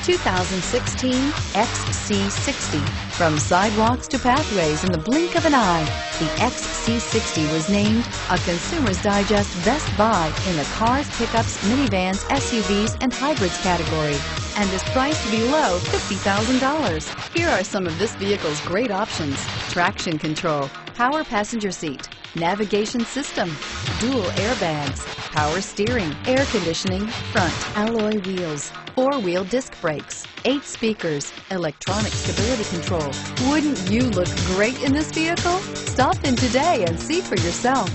2016 XC60. From sidewalks to pathways in the blink of an eye, the XC60 was named a Consumer's Digest Best Buy in the cars, pickups, minivans, SUVs, and hybrids category, and is priced below $50,000. Here are some of this vehicle's great options: traction control, power passenger seat, navigation system, dual airbags, power steering, air conditioning, front alloy wheels, four-wheel disc brakes, 8 speakers, electronic stability control. Wouldn't you look great in this vehicle? Stop in today and see for yourself.